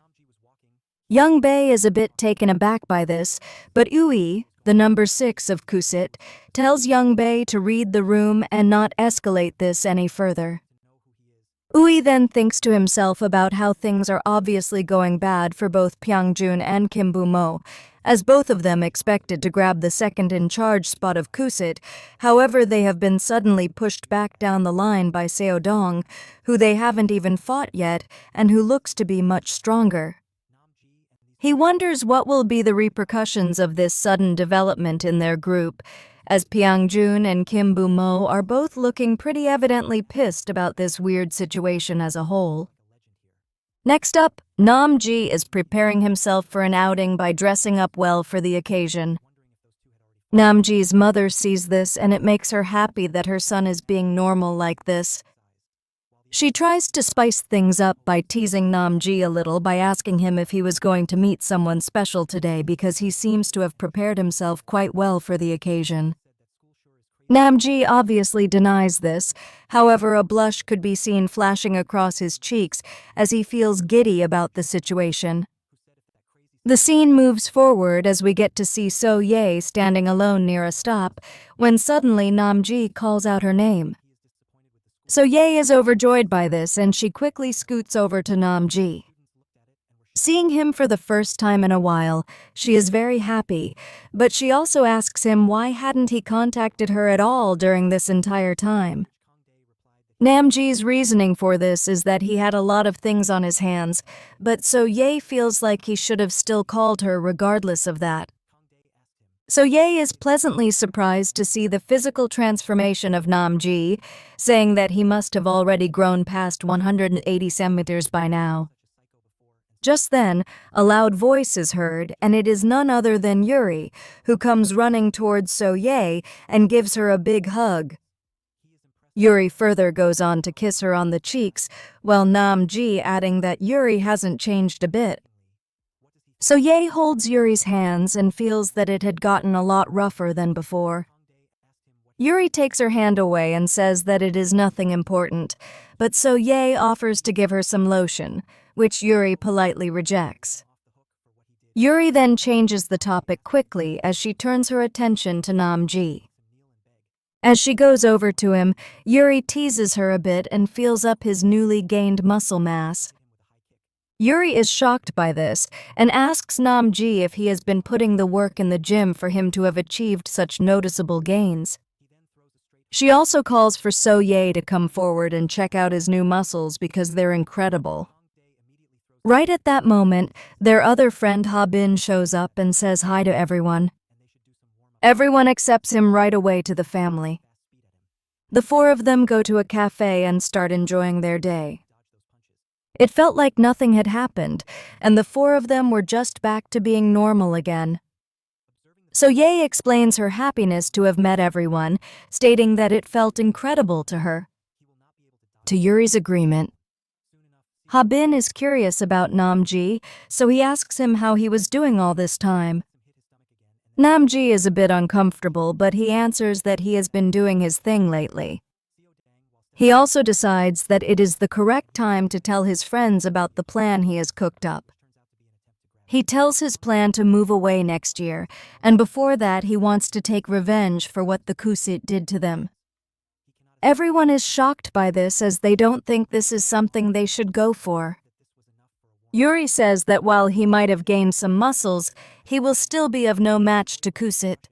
Young-bae is a bit taken aback by this, but Ui, the number 6 of Kusit, tells Young-bae to read the room and not escalate this any further. Ui then thinks to himself about how things are obviously going bad for both Pyongjun and Kim Bu-mo, as both of them expected to grab the second-in-charge spot of Kusit. However, they have been suddenly pushed back down the line by Seo Dong, who they haven't even fought yet and who looks to be much stronger. He wonders what will be the repercussions of this sudden development in their group, as Pyongjun and Kim Bu-mo are both looking pretty evidently pissed about this weird situation as a whole. Next up, Nam-ji is preparing himself for an outing by dressing up well for the occasion. Nam-ji's mother sees this and it makes her happy that her son is being normal like this. She tries to spice things up by teasing Nam-ji a little by asking him if he was going to meet someone special today because he seems to have prepared himself quite well for the occasion. Namji obviously denies this, however a blush could be seen flashing across his cheeks as he feels giddy about the situation. The scene moves forward as we get to see So Ye standing alone near a stop, when suddenly Namji calls out her name. So Ye is overjoyed by this and she quickly scoots over to Namji. Seeing him for the first time in a while, she is very happy, but she also asks him why hadn't he contacted her at all during this entire time. Namji's reasoning for this is that he had a lot of things on his hands, but So Ye feels like he should have still called her regardless of that. So Ye is pleasantly surprised to see the physical transformation of Namji, saying that he must have already grown past 180 centimeters by now. Just then, a loud voice is heard, and it is none other than Yuri, who comes running towards So Ye and gives her a big hug. Yuri further goes on to kiss her on the cheeks, while Namji adding that Yuri hasn't changed a bit. So Ye holds Yuri's hands and feels that it had gotten a lot rougher than before. Yuri takes her hand away and says that it is nothing important, but So Ye offers to give her some lotion, which Yuri politely rejects. Yuri then changes the topic quickly as she turns her attention to Namji. As she goes over to him, Yuri teases her a bit and feels up his newly gained muscle mass. Yuri is shocked by this and asks Namji if he has been putting the work in the gym for him to have achieved such noticeable gains. She also calls for So Ye to come forward and check out his new muscles because they're incredible. Right at that moment, their other friend Ha-bin shows up and says hi to everyone. Everyone accepts him right away to the family. The four of them go to a cafe and start enjoying their day. It felt like nothing had happened, and the four of them were just back to being normal again. So Ye explains her happiness to have met everyone, stating that it felt incredible to her. To Yuri's agreement, Ha-bin is curious about Namji, so he asks him how he was doing all this time. Namji is a bit uncomfortable, but he answers that he has been doing his thing lately. He also decides that it is the correct time to tell his friends about the plan he has cooked up. He tells his plan to move away next year, and before that he wants to take revenge for what the Kusit did to them. Everyone is shocked by this as they don't think this is something they should go for. Yuri says that while he might have gained some muscles, he will still be of no match to Kusit.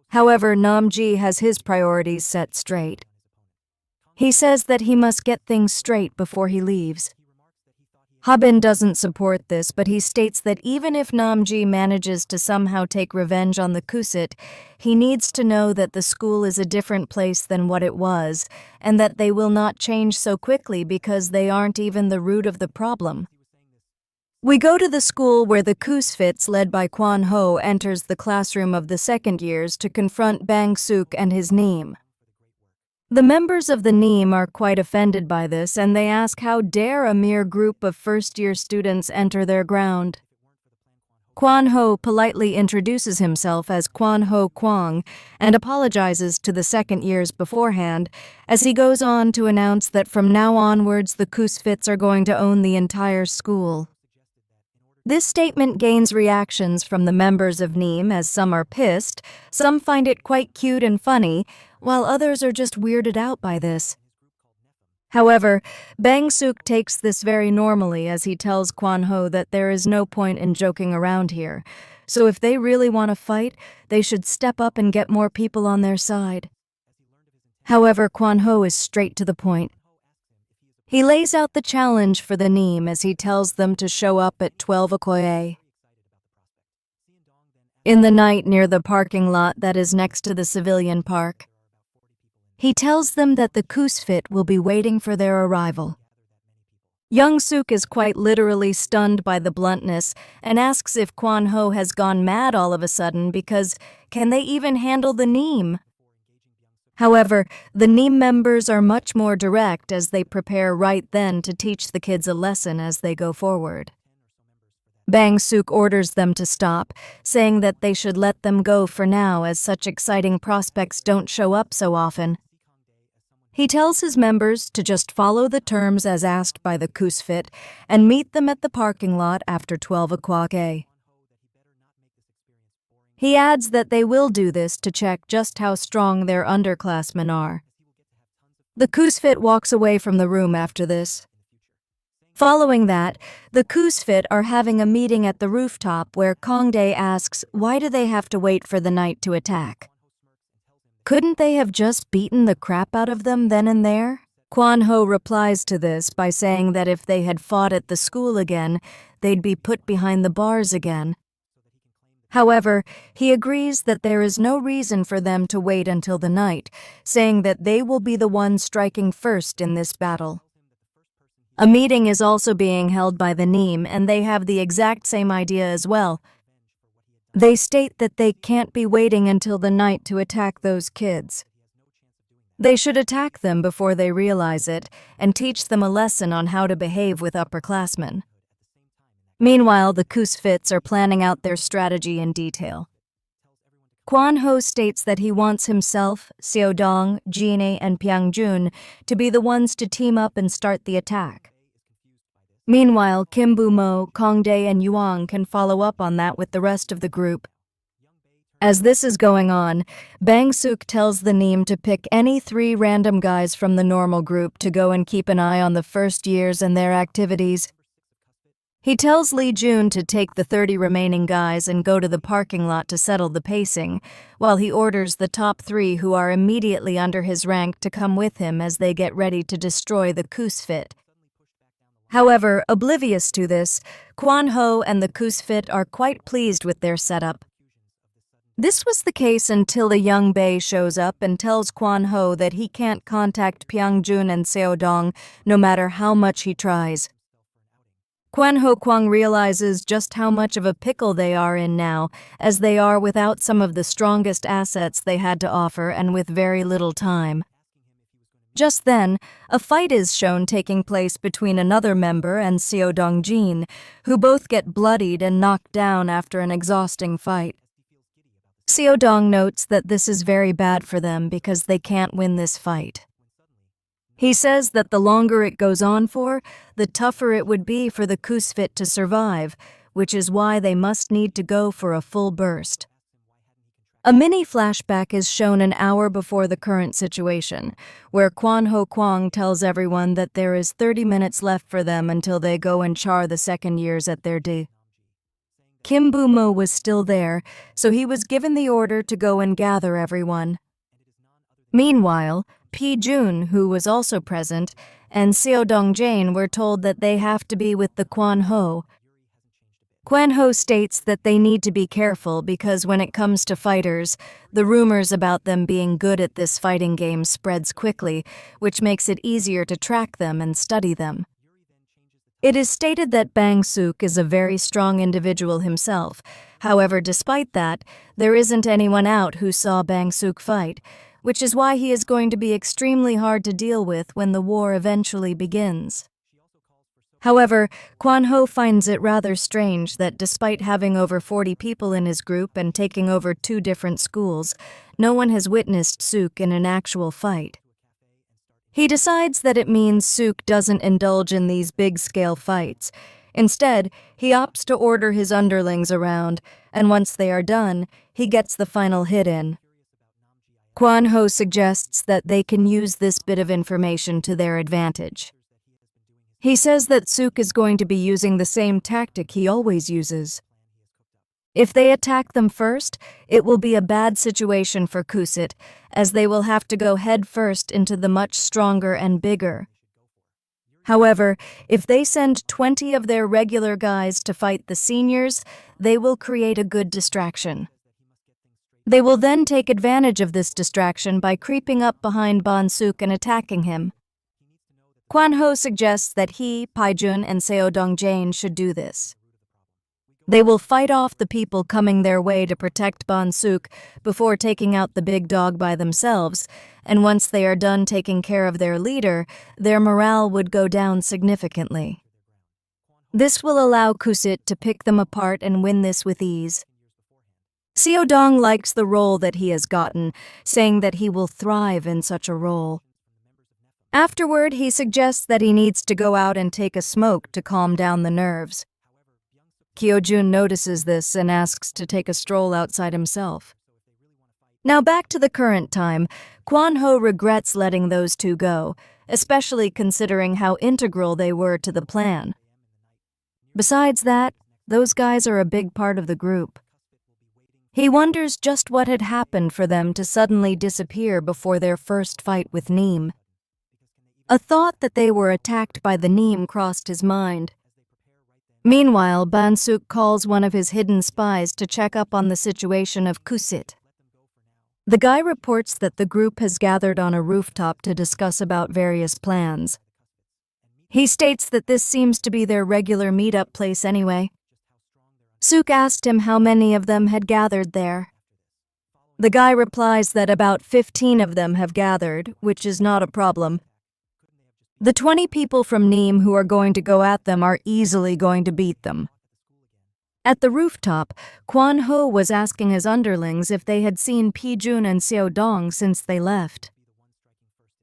However, Namji has his priorities set straight. He says that he must get things straight before he leaves. Ha-bin doesn't support this, but he states that even if Namji manages to somehow take revenge on the Kusit, he needs to know that the school is a different place than what it was, and that they will not change so quickly because they aren't even the root of the problem. We go to the school where the Kusfits, led by Kwan Ho, enters the classroom of the second years to confront Bang Suk and his Neem. The members of the Neem are quite offended by this, and they ask how dare a mere group of first-year students enter their ground. Kwan Ho politely introduces himself as Kwan Ho Kwang and apologizes to the second years beforehand, as he goes on to announce that from now onwards the Kusfits are going to own the entire school. This statement gains reactions from the members of Neem, as some are pissed, some find it quite cute and funny, while others are just weirded out by this. However, Bang Suk takes this very normally as he tells Kwan Ho that there is no point in joking around here, so if they really want to fight, they should step up and get more people on their side. However, Kwan Ho is straight to the point. He lays out the challenge for the Neem as he tells them to show up at 12 Okoye. In the night near the parking lot that is next to the civilian park. He tells them that the Kusfit will be waiting for their arrival. Young Suk is quite literally stunned by the bluntness and asks if Kwan Ho has gone mad all of a sudden because can they even handle the Neem? However, the Neem members are much more direct as they prepare right then to teach the kids a lesson as they go forward. Bang Suk orders them to stop, saying that they should let them go for now as such exciting prospects don't show up so often. He tells his members to just follow the terms as asked by the Kusfit and meet them at the parking lot after 12 o'clock a. He adds that they will do this to check just how strong their underclassmen are. The Kusfit walks away from the room after this. Following that, the Kusfit are having a meeting at the rooftop where Kongdae asks why do they have to wait for the night to attack. Couldn't they have just beaten the crap out of them then and there? Kwon Ho replies to this by saying that if they had fought at the school again, they'd be put behind the bars again. However, he agrees that there is no reason for them to wait until the night, saying that they will be the ones striking first in this battle. A meeting is also being held by the Neem, and they have the exact same idea as well. They state that they can't be waiting until the night to attack those kids. They should attack them before they realize it and teach them a lesson on how to behave with upperclassmen. Meanwhile, the Kusfits are planning out their strategy in detail. Kwon Ho states that he wants himself, Seodong, Jine, and Pyeongjun to be the ones to team up and start the attack. Meanwhile, Kim Bu-mo, Kongdae, and Yuang can follow up on that with the rest of the group. As this is going on, Bang Suk tells the Neem to pick any 3 random guys from the normal group to go and keep an eye on the first years and their activities. He tells Lee Jun to take the 30 remaining guys and go to the parking lot to settle the pacing, while he orders the top 3 who are immediately under his rank to come with him as they get ready to destroy the Kusfit. However, oblivious to this, Kwon Ho and the Kusfit are quite pleased with their setup. This was the case until a young Bae shows up and tells Kwon Ho that he can't contact Pyeongjun and Seodong no matter how much he tries. Kwon Ho Kwang realizes just how much of a pickle they are in now, as they are without some of the strongest assets they had to offer and with very little time. Just then, a fight is shown taking place between another member and Seo Dong-jin, who both get bloodied and knocked down after an exhausting fight. Seo Dong notes that this is very bad for them because they can't win this fight. He says that the longer it goes on for, the tougher it would be for the Kusfit to survive, which is why they must need to go for a full burst. A mini flashback is shown an hour before the current situation, where Kwon Ho Kwang tells everyone that there is 30 minutes left for them until they go and char the second years at their D. Kim Bu-mo was still there, so he was given the order to go and gather everyone. Meanwhile, P-jun, who was also present, and Seo Dong-jae were told that they have to be with the Kwon Ho. Kwon Ho states that they need to be careful because when it comes to fighters, the rumors about them being good at this fighting game spreads quickly, which makes it easier to track them and study them. It is stated that Bang Suk is a very strong individual himself. However, despite that, there isn't anyone out who saw Bang Suk fight, which is why he is going to be extremely hard to deal with when the war eventually begins. However, Kwon Ho finds it rather strange that despite having over 40 people in his group and taking over 2 different schools, no one has witnessed Suk in an actual fight. He decides that it means Suk doesn't indulge in these big-scale fights. Instead, he opts to order his underlings around, and once they are done, he gets the final hit in. Kwon Ho suggests that they can use this bit of information to their advantage. He says that Suk is going to be using the same tactic he always uses. If they attack them first, it will be a bad situation for Kusit, as they will have to go head first into the much stronger and bigger. However, if they send 20 of their regular guys to fight the seniors, they will create a good distraction. They will then take advantage of this distraction by creeping up behind Bon-suk and attacking him. Kwon Ho suggests that he, Pai-jun, and Seo Dong-jae should do this. They will fight off the people coming their way to protect Bon-suk before taking out the big dog by themselves, and once they are done taking care of their leader, their morale would go down significantly. This will allow Kusit to pick them apart and win this with ease. Seodong likes the role that he has gotten, saying that he will thrive in such a role. Afterward, he suggests that he needs to go out and take a smoke to calm down the nerves. Kyojun notices this and asks to take a stroll outside himself. Now back to the current time, Kwan-ho regrets letting those two go, especially considering how integral they were to the plan. Besides that, those guys are a big part of the group. He wonders just what had happened for them to suddenly disappear before their first fight with Neem. A thought that they were attacked by the Neem crossed his mind. Meanwhile, Bansuk calls one of his hidden spies to check up on the situation of Kusit. The guy reports that the group has gathered on a rooftop to discuss about various plans. He states that this seems to be their regular meet-up place anyway. Suk asked him how many of them had gathered there. The guy replies that about 15 of them have gathered, which is not a problem. The 20 people from Neem who are going to go at them are easily going to beat them. At the rooftop, Kwan-ho was asking his underlings if they had seen Pijun and Seodong since they left.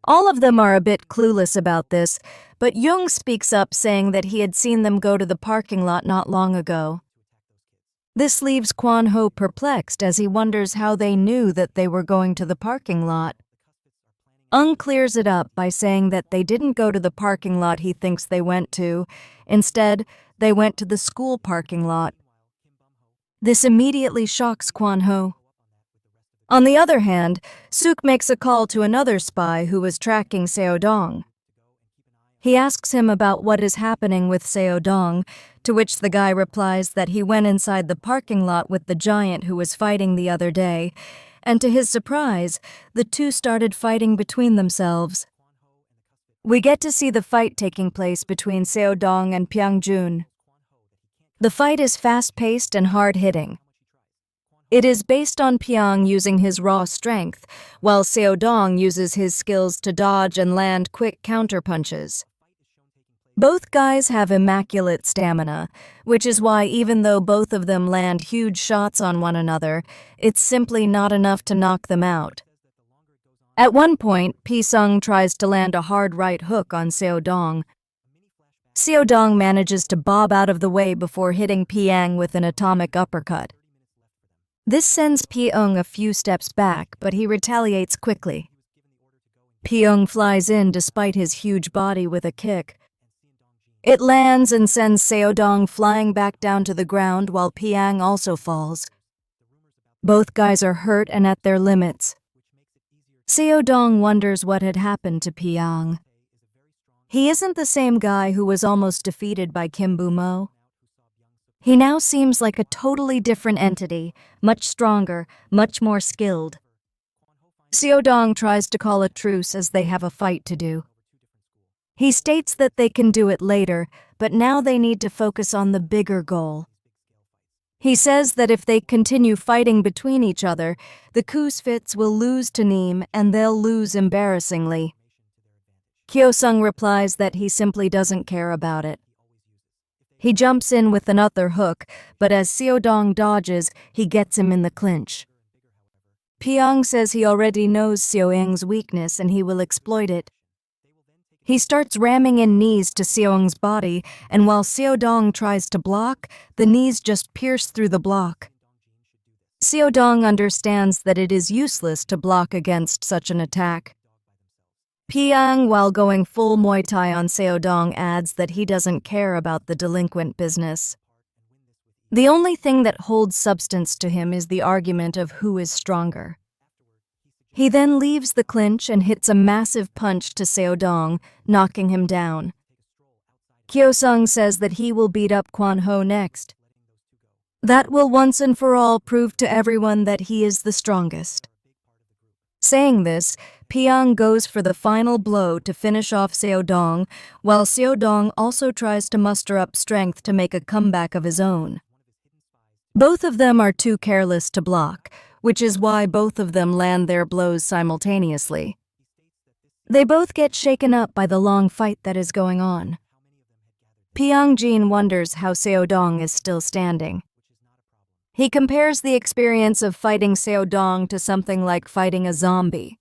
All of them are a bit clueless about this, but Jung speaks up saying that he had seen them go to the parking lot not long ago. This leaves Kwan-ho perplexed as he wonders how they knew that they were going to the parking lot. Clears it up by saying that they didn't go to the parking lot he thinks they went to. Instead, they went to the school parking lot. This immediately shocks Kwan-ho. On the other hand, Suk makes a call to another spy who was tracking Seodong. He asks him about what is happening with Seodong, to which the guy replies that he went inside the parking lot with the giant who was fighting the other day, and to his surprise, the two started fighting between themselves. We get to see the fight taking place between Seodong and Pyeongjun. The fight is fast-paced and hard-hitting. It is based on Pyong using his raw strength, while Seodong uses his skills to dodge and land quick counterpunches. Both guys have immaculate stamina, which is why even though both of them land huge shots on one another, it's simply not enough to knock them out. At one point, Pisung tries to land a hard right hook on Seodong. Seodong manages to bob out of the way before hitting Pyang with an atomic uppercut. This sends Pyong a few steps back, but he retaliates quickly. Pyong flies in despite his huge body with a kick. It lands and sends Seodong flying back down to the ground while Pyang also falls. Both guys are hurt and at their limits. Seodong wonders what had happened to Pyong. He isn't the same guy who was almost defeated by Kim Bu-mo. He now seems like a totally different entity, much stronger, much more skilled. Seodong tries to call a truce as they have a fight to do. He states that they can do it later, but now they need to focus on the bigger goal. He says that if they continue fighting between each other, the Kusfits will lose to Neem and they'll lose embarrassingly. Kyo-sung replies that he simply doesn't care about it. He jumps in with another hook, but as Seodong dodges, he gets him in the clinch. Pyong says he already knows Seoing's weakness and he will exploit it. He starts ramming in knees to Seoing's body, and while Seodong tries to block, the knees just pierce through the block. Seodong understands that it is useless to block against such an attack. Pyong, while going full Muay Thai on Seodong, adds that he doesn't care about the delinquent business. The only thing that holds substance to him is the argument of who is stronger. He then leaves the clinch and hits a massive punch to Seodong, knocking him down. Kyo-sung says that he will beat up Kwan-ho next. That will once and for all prove to everyone that he is the strongest. Saying this, Pyong goes for the final blow to finish off Seodong, while Seodong also tries to muster up strength to make a comeback of his own. Both of them are too careless to block, which is why both of them land their blows simultaneously. They both get shaken up by the long fight that is going on. Pyongjin wonders how Seodong is still standing. He compares the experience of fighting Seodong to something like fighting a zombie.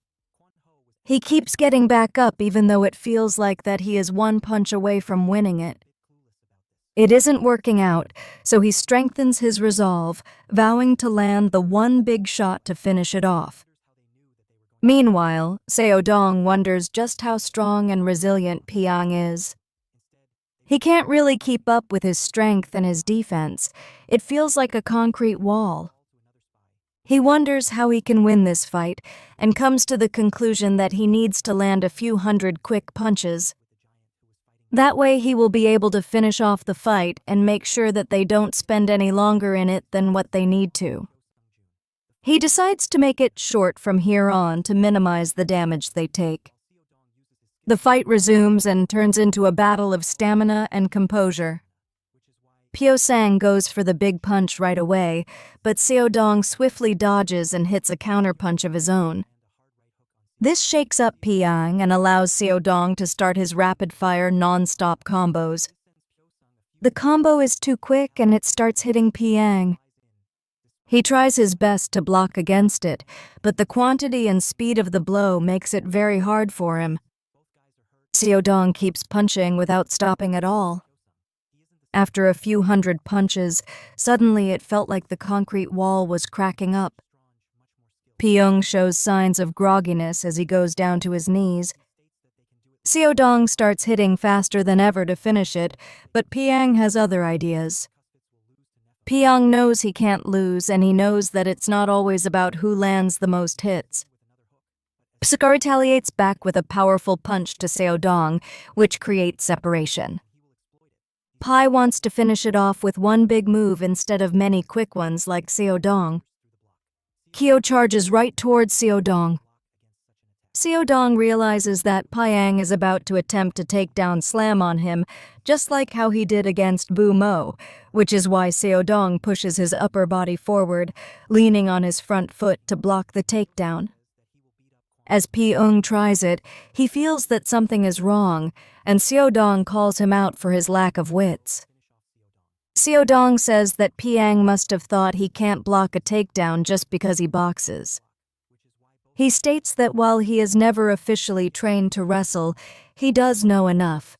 He keeps getting back up even though it feels like that he is one punch away from winning it. It isn't working out, so he strengthens his resolve, vowing to land the one big shot to finish it off. Meanwhile, Seodong wonders just how strong and resilient Pyong is. He can't really keep up with his strength and his defense. It feels like a concrete wall. He wonders how he can win this fight and comes to the conclusion that he needs to land a few hundred quick punches. That way he will be able to finish off the fight and make sure that they don't spend any longer in it than what they need to. He decides to make it short from here on to minimize the damage they take. The fight resumes and turns into a battle of stamina and composure. Pyosang goes for the big punch right away, but Seodong swiftly dodges and hits a counterpunch of his own. This shakes up Pyong and allows Seodong to start his rapid-fire non-stop combos. The combo is too quick and it starts hitting Pyong. He tries his best to block against it, but the quantity and speed of the blow makes it very hard for him. Seodong keeps punching without stopping at all. After a few hundred punches, suddenly it felt like the concrete wall was cracking up. Pyong shows signs of grogginess as he goes down to his knees. Seodong starts hitting faster than ever to finish it, but Pyong has other ideas. Pyong knows he can't lose, and he knows that it's not always about who lands the most hits. Psika retaliates back with a powerful punch to Seodong, which creates separation. Pai wants to finish it off with one big move instead of many quick ones like Seodong. Kyo charges right towards Seodong. Seodong realizes that Pyong is about to attempt a takedown slam on him, just like how he did against Bu Mo, which is why Seodong pushes his upper body forward, leaning on his front foot to block the takedown. As Pyong tries it, he feels that something is wrong, and Seodong calls him out for his lack of wits. Seodong says that Pyong must have thought he can't block a takedown just because he boxes. He states that while he is never officially trained to wrestle, he does know enough.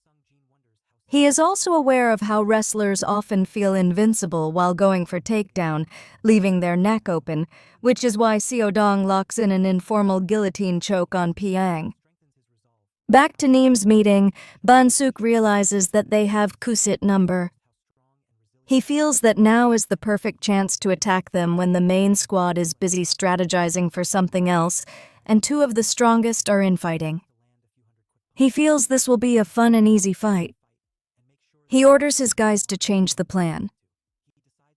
He is also aware of how wrestlers often feel invincible while going for takedown, leaving their neck open, which is why Seodong locks in an informal guillotine choke on Pyong. Back to Neem's meeting, Bansuk realizes that they have Kusit number. He feels that now is the perfect chance to attack them when the main squad is busy strategizing for something else, and two of the strongest are infighting. He feels this will be a fun and easy fight. He orders his guys to change the plan.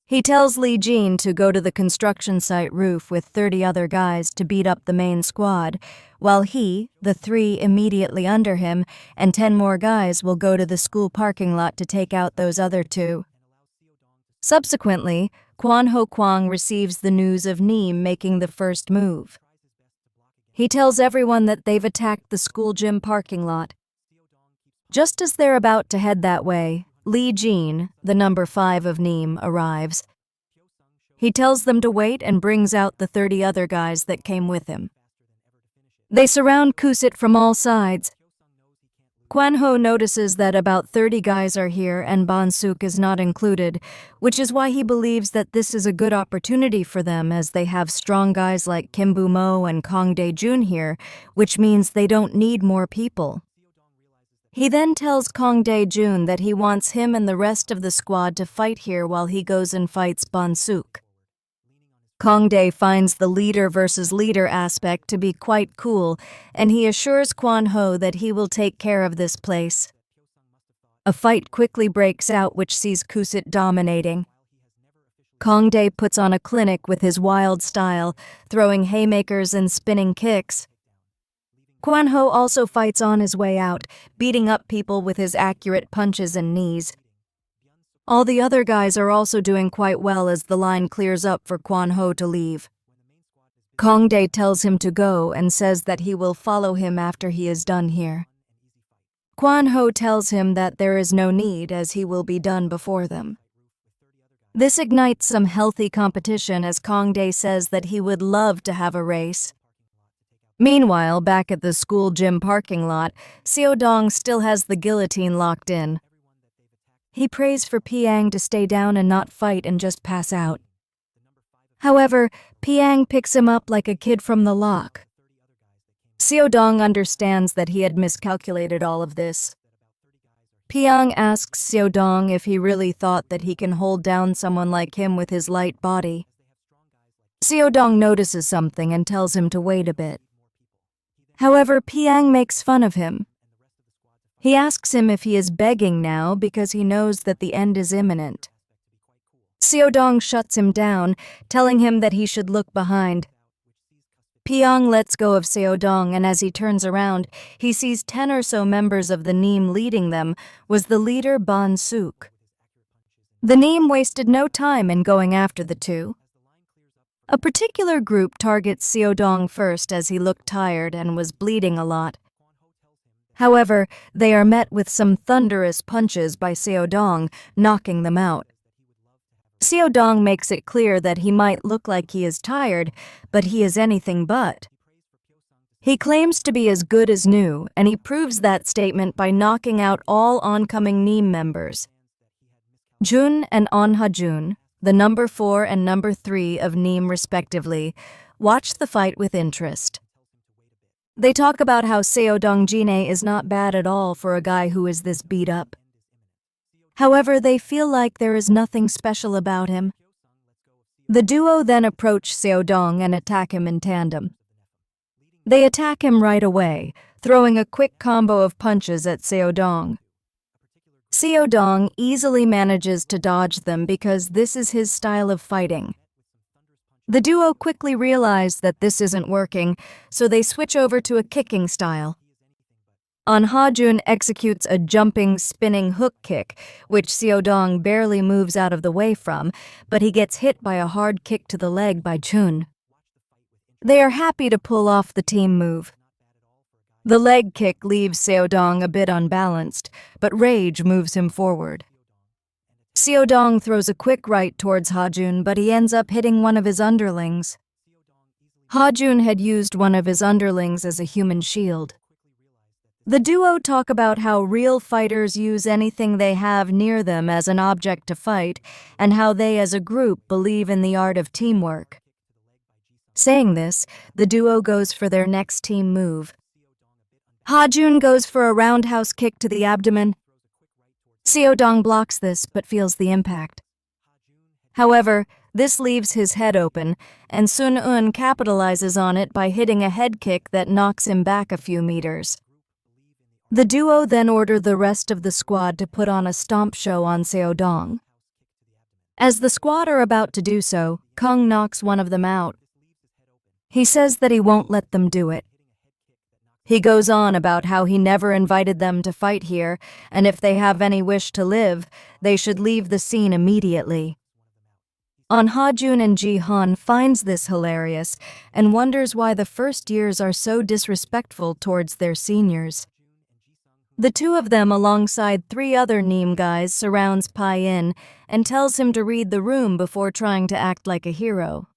He tells Li Jin to go to the construction site roof with 30 other guys to beat up the main squad, while he, the 3 immediately under him, and 10 more guys will go to the school parking lot to take out those other 2. Subsequently, Kwan Ho Kwang receives the news of Neem making the first move. He tells everyone that they've attacked the school gym parking lot. Just as they're about to head that way, Li Jin, the number 5 of Neem, arrives. He tells them to wait and brings out the 30 other guys that came with him. They surround Kusit from all sides. Kwan Ho notices that about 30 guys are here and Bansuk is not included, which is why he believes that this is a good opportunity for them as they have strong guys like Kim Bu Mo and Kong Dae-jun here, which means they don't need more people. He then tells Kong Dae-jun that he wants him and the rest of the squad to fight here while he goes and fights Bansuk. Kong Dae finds the leader versus leader aspect to be quite cool, and he assures Kwan Ho that he will take care of this place. A fight quickly breaks out which sees Kusit dominating. Kong Dae puts on a clinic with his wild style, throwing haymakers and spinning kicks. Kwan Ho also fights on his way out, beating up people with his accurate punches and knees. All the other guys are also doing quite well as the line clears up for Kwan Ho to leave. Kong Dae tells him to go and says that he will follow him after he is done here. Kwan Ho tells him that there is no need as he will be done before them. This ignites some healthy competition as Kong Dae says that he would love to have a race. Meanwhile, back at the school gym parking lot, Seo Dong still has the guillotine locked in. He prays for Piang to stay down and not fight and just pass out. However, Piang picks him up like a kid from the lock. Seo Dong understands that he had miscalculated all of this. Piang asks Seo Dong if he really thought that he can hold down someone like him with his light body. Seo Dong notices something and tells him to wait a bit. However, Piang makes fun of him. He asks him if he is begging now because he knows that the end is imminent. Seo Dong shuts him down, telling him that he should look behind. Piang lets go of Seo Dong, and as he turns around, he sees 10 or so members of the Neem. Leading them was the leader Ban Suk. The Neem wasted no time in going after the two. A particular group targets Seo Dong first as he looked tired and was bleeding a lot. However, they are met with some thunderous punches by Seo Dong, knocking them out. Seo Dong makes it clear that he might look like he is tired, but he is anything but. He claims to be as good as new, and he proves that statement by knocking out all oncoming Neem members. Jun and On Ha-jun, the number 4 and number 3 of Neem respectively, watch the fight with interest. They talk about how Seo Dong Jine is not bad at all for a guy who is this beat up. However, they feel like there is nothing special about him. The duo then approach Seo Dong and attack him in tandem. They attack him right away, throwing a quick combo of punches at Seo Dong. Seo Dong easily manages to dodge them because this is his style of fighting. The duo quickly realize that this isn't working, so they switch over to a kicking style. On Ha-jun executes a jumping, spinning hook kick, which Seo Dong barely moves out of the way from, but he gets hit by a hard kick to the leg by Chun. They are happy to pull off the team move. The leg kick leaves Seo Dong a bit unbalanced, but rage moves him forward. Seo Dong throws a quick right towards Ha-jun, but he ends up hitting one of his underlings. Ha-jun had used one of his underlings as a human shield. The duo talk about how real fighters use anything they have near them as an object to fight, and how they as a group believe in the art of teamwork. Saying this, the duo goes for their next team move. Ha-jun goes for a roundhouse kick to the abdomen. Seo Dong blocks this but feels the impact. However, this leaves his head open, and Sun-eun capitalizes on it by hitting a head kick that knocks him back a few meters. The duo then order the rest of the squad to put on a stomp show on Seo Dong. As the squad are about to do so, Kung knocks one of them out. He says that he won't let them do it. He goes on about how he never invited them to fight here, and if they have any wish to live, they should leave the scene immediately. On Ha-jun and Ji-han finds this hilarious and wonders why the first years are so disrespectful towards their seniors. The two of them, alongside 3 other Neem guys, surrounds Pai-in and tells him to read the room before trying to act like a hero.